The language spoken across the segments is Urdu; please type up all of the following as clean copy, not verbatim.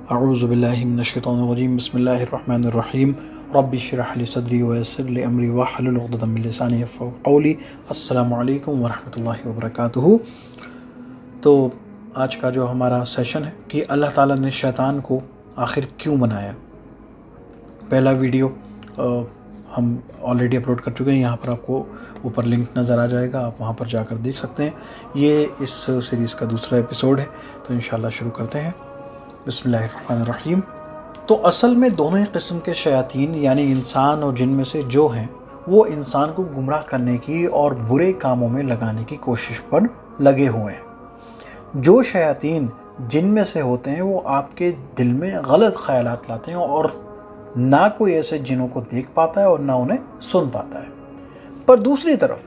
اعوذ باللہ من الشیطان الرجیم بسم اللہ الرحمن الرحیم رب اشرح لی صدری ویسر لی امری واحلل عقدۃ من لسانی یفقہوا قولی۔ السلام علیکم ورحمۃ اللہ وبرکاتہ۔ تو آج کا جو ہمارا سیشن ہے کہ اللہ تعالیٰ نے شیطان کو آخر کیوں بنایا، پہلا ویڈیو ہم آلریڈی اپلوڈ کر چکے ہیں، یہاں پر آپ کو اوپر لنک نظر آ جائے گا، آپ وہاں پر جا کر دیکھ سکتے ہیں۔ یہ اس سیریز کا دوسرا ایپیسوڈ ہے، تو انشاءاللہ شروع کرتے ہیں۔ بسم اللہ الرحمن الرحیم۔ تو اصل میں دونوں ہی قسم کے شیاطین یعنی انسان اور جن میں سے جو ہیں وہ انسان کو گمراہ کرنے کی اور برے کاموں میں لگانے کی کوشش پر لگے ہوئے ہیں۔ جو شیاطین جن میں سے ہوتے ہیں وہ آپ کے دل میں غلط خیالات لاتے ہیں، اور نہ کوئی ایسے جنوں کو دیکھ پاتا ہے اور نہ انہیں سن پاتا ہے۔ پر دوسری طرف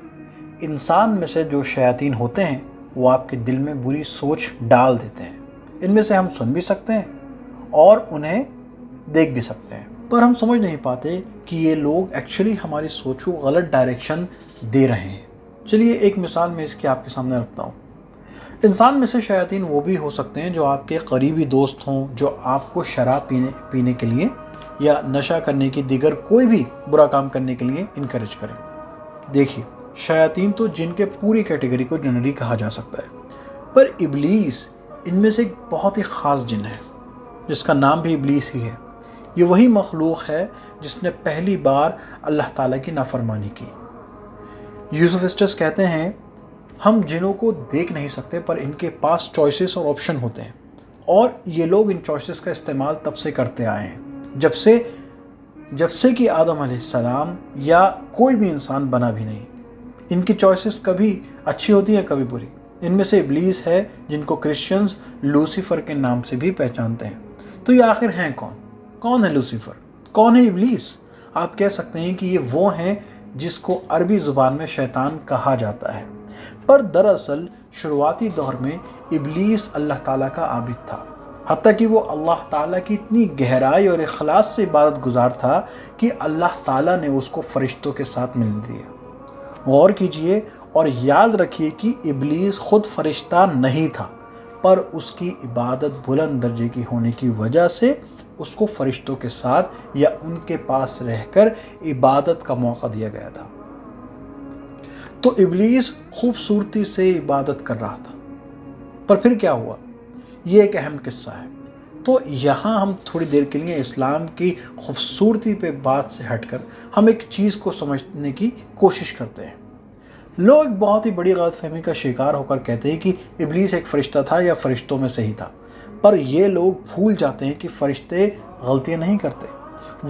انسان میں سے جو شیاطین ہوتے ہیں وہ آپ کے دل میں بری سوچ ڈال دیتے ہیں۔ ان میں سے ہم سن بھی سکتے ہیں اور انہیں دیکھ بھی سکتے ہیں، پر ہم سمجھ نہیں پاتے کہ یہ لوگ ایکچولی ہماری سوچ کو غلط ڈائریکشن دے رہے ہیں۔ چلیے ایک مثال میں اس کی آپ کے سامنے رکھتا ہوں۔ انسان میں سے شیاطین وہ بھی ہو سکتے ہیں جو آپ کے قریبی دوست ہوں، جو آپ کو شراب پینے کے لیے یا نشہ کرنے کی دیگر کوئی بھی برا کام کرنے کے لیے انکریج کریں۔ دیکھیے، شیاطین تو جن کے پوری کیٹیگری کو جنرلی کہا جا سکتا ہے، پر ابلیس ان میں سے ایک بہت ہی خاص جن ہے جس کا نام بھی ابلیس ہی ہے۔ یہ وہی مخلوق ہے جس نے پہلی بار اللہ تعالیٰ کی نافرمانی کی۔ یوسف اسٹس کہتے ہیں ہم جنوں کو دیکھ نہیں سکتے، پر ان کے پاس چوائسز اور آپشن ہوتے ہیں، اور یہ لوگ ان چوائسز کا استعمال تب سے کرتے آئے ہیں جب سے کہ آدم علیہ السلام یا کوئی بھی انسان بنا بھی نہیں۔ ان کی چوائسز کبھی اچھی ہوتی ہیں کبھی بری۔ ان میں سے ابلیس ہے جن کو کرسچنز لوسیفر کے نام سے بھی پہچانتے ہیں۔ تو یہ آخر ہیں کون ہے لوسیفر، کون ہے ابلیس؟ آپ کہہ سکتے ہیں کہ یہ وہ ہیں جس کو عربی زبان میں شیطان کہا جاتا ہے، پر دراصل شروعاتی دور میں ابلیس اللہ تعالیٰ کا عابد تھا، حتیٰ کہ وہ اللہ تعالیٰ کی اتنی گہرائی اور اخلاص سے عبادت گزار تھا کہ اللہ تعالیٰ نے اس کو فرشتوں کے ساتھ مل دیا۔ غور کیجئے اور یاد رکھیے کہ ابلیس خود فرشتہ نہیں تھا، پر اس کی عبادت بلند درجے کی ہونے کی وجہ سے اس کو فرشتوں کے ساتھ یا ان کے پاس رہ کر عبادت کا موقع دیا گیا تھا۔ تو ابلیس خوبصورتی سے عبادت کر رہا تھا، پر پھر کیا ہوا؟ یہ ایک اہم قصہ ہے۔ تو یہاں ہم تھوڑی دیر کے لیے اسلام کی خوبصورتی پہ بات سے ہٹ کر ہم ایک چیز کو سمجھنے کی کوشش کرتے ہیں۔ لوگ بہت ہی بڑی غلط فہمی کا شکار ہو کر کہتے ہیں کہ ابلیس ایک فرشتہ تھا یا فرشتوں میں سے ہی تھا، پر یہ لوگ بھول جاتے ہیں کہ فرشتے غلطیاں نہیں کرتے۔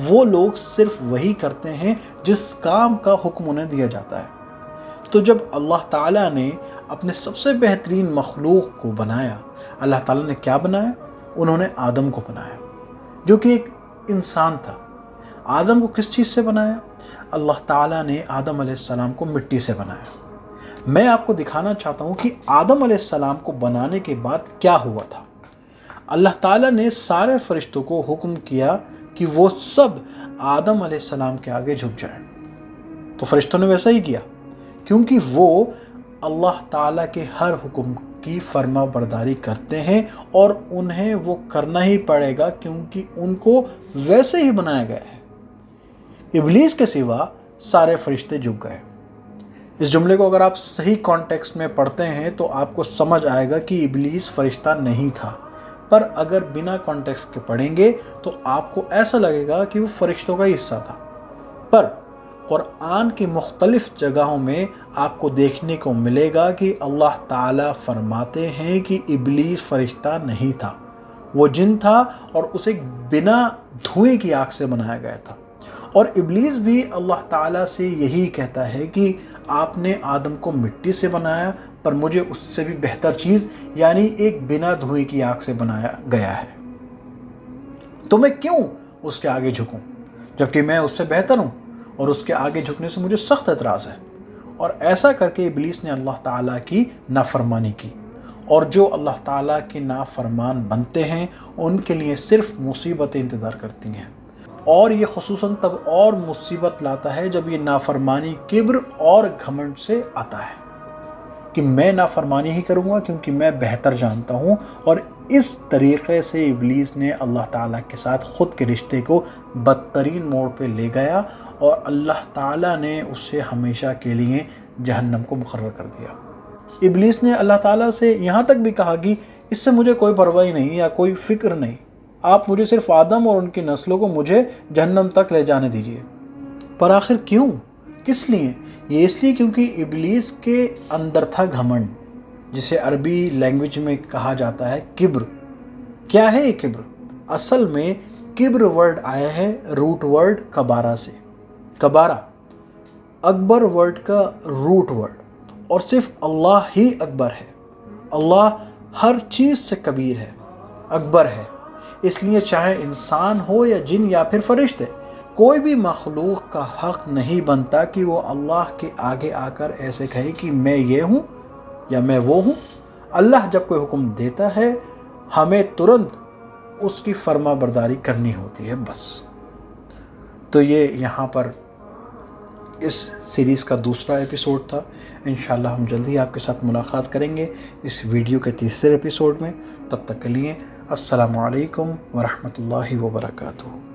وہ لوگ صرف وہی کرتے ہیں جس کام کا حکم انہیں دیا جاتا ہے۔ تو جب اللہ تعالیٰ نے اپنے سب سے بہترین مخلوق کو بنایا، اللہ تعالیٰ نے کیا بنایا؟ انہوں نے آدم کو بنایا، جو کہ ایک انسان تھا۔ آدم کو کس چیز سے بنایا؟ اللہ تعالیٰ نے آدم علیہ السلام کو مٹی سے بنایا۔ میں آپ کو دکھانا چاہتا ہوں کہ آدم علیہ السلام کو بنانے کے بعد کیا ہوا تھا۔ اللہ تعالیٰ نے سارے فرشتوں کو حکم کیا کہ وہ سب آدم علیہ السلام کے آگے جھک جائیں، تو فرشتوں نے ویسا ہی کیا، کیونکہ وہ اللہ تعالیٰ کے ہر حکم کی فرما برداری کرتے ہیں، اور انہیں وہ کرنا ہی پڑے گا کیونکہ ان کو ویسے ہی بنایا گیا ہے۔ ابلیس کے سوا سارے فرشتے جھک گئے۔ اس جملے کو اگر آپ صحیح کانٹیکسٹ میں پڑھتے ہیں تو آپ کو سمجھ آئے گا کہ ابلیس فرشتہ نہیں تھا، پر اگر بنا کانٹیکسٹ کے پڑھیں گے تو آپ کو ایسا لگے گا کہ وہ فرشتوں کا حصہ تھا۔ پر قرآن کی مختلف جگہوں میں آپ کو دیکھنے کو ملے گا کہ اللہ تعالیٰ فرماتے ہیں کہ ابلیس فرشتہ نہیں تھا، وہ جن تھا، اور اسے بنا دھوئیں کی آگ سے بنایا گیا تھا۔ اور ابلیس بھی اللہ تعالیٰ سے یہی کہتا ہے کہ آپ نے آدم کو مٹی سے بنایا، پر مجھے اس سے بھی بہتر چیز یعنی ایک بنا دھوئیں کی آگ سے بنایا گیا ہے، تو میں کیوں اس کے آگے جھکوں جبکہ میں اس سے بہتر ہوں، اور اس کے آگے جھکنے سے مجھے سخت اعتراض ہے۔ اور ایسا کر کے ابلیس نے اللہ تعالیٰ کی نافرمانی کی، اور جو اللہ تعالیٰ کے نافرمان بنتے ہیں ان کے لیے صرف مصیبتیں انتظار کرتی ہیں، اور یہ خصوصاً تب اور مصیبت لاتا ہے جب یہ نافرمانی کبر اور گھمنڈ سے آتا ہے۔ کہ میں نافرمانی ہی کروں گا کیونکہ میں بہتر جانتا ہوں. اور اس طریقے سے ابلیس نے اللہ تعالیٰ کے ساتھ خود کے رشتے کو بدترین موڑ پہ لے گیا اور اللہ تعالیٰ نے اسے ہمیشہ کے لیے جہنم کو مقرر کر دیا. ابلیس نے اللہ تعالیٰ سے یہاں تک بھی کہا کہ اس سے مجھے کوئی پرواہ نہیں یا کوئی فکر نہیں، آپ مجھے صرف آدم اور ان کی نسلوں کو مجھے جہنم تک لے جانے دیجیے. پر آخر کیوں؟ کس لیے؟ یہ اس لیے کیونکہ ابلیس کے اندر تھا گھمنڈ، جسے عربی لینگویج میں کہا جاتا ہے کبر. کیا ہے یہ کبر؟ اصل میں کبر ورڈ آیا ہے روٹ ورڈ کبارہ سے. کبارہ اکبر ورڈ کا روٹ ورڈ، اور صرف اللہ ہی اکبر ہے. اللہ ہر چیز سے کبیر ہے، اکبر ہے. اس لیے چاہے انسان ہو یا جن یا پھر فرشتے، کوئی بھی مخلوق کا حق نہیں بنتا کہ وہ اللہ کے آگے آ کر ایسے کہے کہ میں یہ ہوں یا میں وہ ہوں. اللہ جب کوئی حکم دیتا ہے ہمیں ترنت اس کی فرما برداری کرنی ہوتی ہے بس. تو یہ یہاں پر اس سیریز کا دوسرا ایپیسوڈ تھا. انشاءاللہ ہم جلدی آپ کے ساتھ ملاقات کریں گے اس ویڈیو کے تیسرے ایپیسوڈ میں. تب تک کے لیے السلام علیکم ورحمۃ اللہ وبرکاتہ.